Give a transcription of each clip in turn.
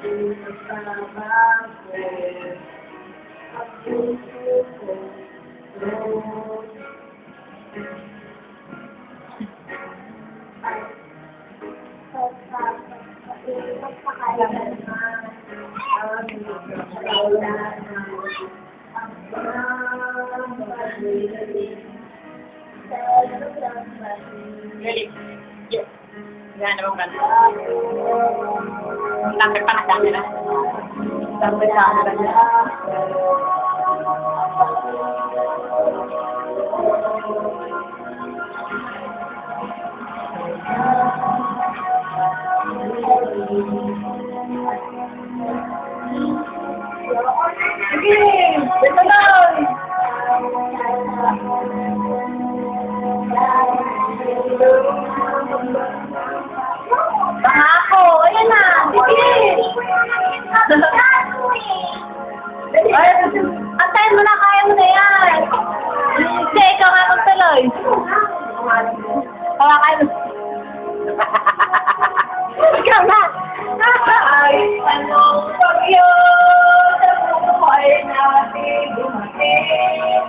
Really? Yes. Yan naman ka. Lapit pa na camera. Lapit sa camera. Sige! Dito lang! Pangako! Ayan na! Sige! Ay, antayin mo na, kaya mo na yan! Hindi, ikaw nga magtuloy. Kaya mo. Ikaw na! Ay, anong pag-yun sa buhay natin dumating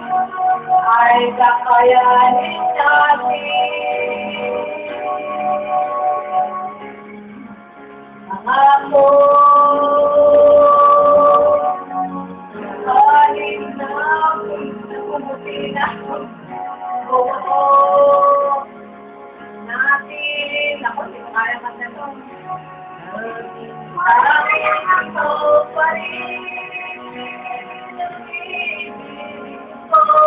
ay kakayanin natin. Ako halin na kumuti na oo natin. Ako, hindi ko kaya kanta to. Aking ako pa rin ang ibig ko. Ako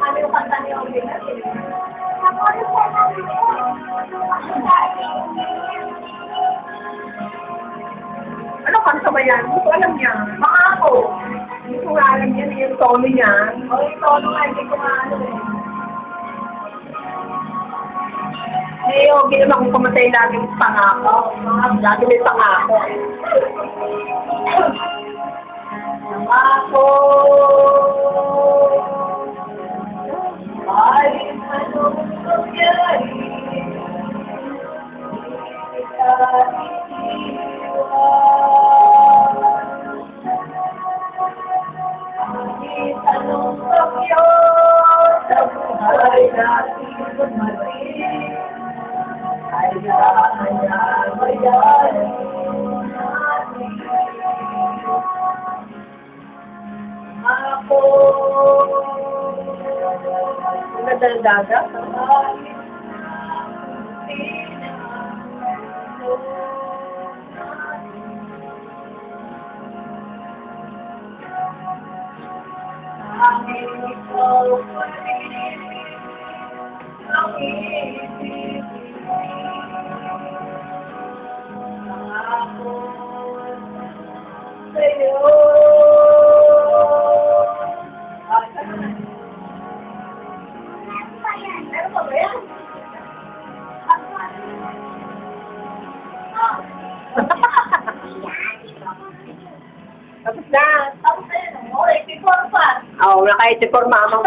ano yung kanta ni Olina? Ano kanta ba yan? Hindi ko alam yan. Mga ako. Hindi ko nga alam yan. Yung tono niya. O, yung tono nga. Hindi ko nga alam eh. Eh, okay naman kung pumatay laging pangako. Lagi may pangako. Pangako. Ay, anong nangyari? Kita itiwan. Anong pagyo sa buhay natin dumating? Ay kaya-mayayanin natin. Ako nadaldaga sa kahit aking ikaw pa rin ang ibig. Ako sa'yo. Ano ba ba yan? Tapos na. Tapos na yun. O, 84 pa. Oo, naka-84 mamang.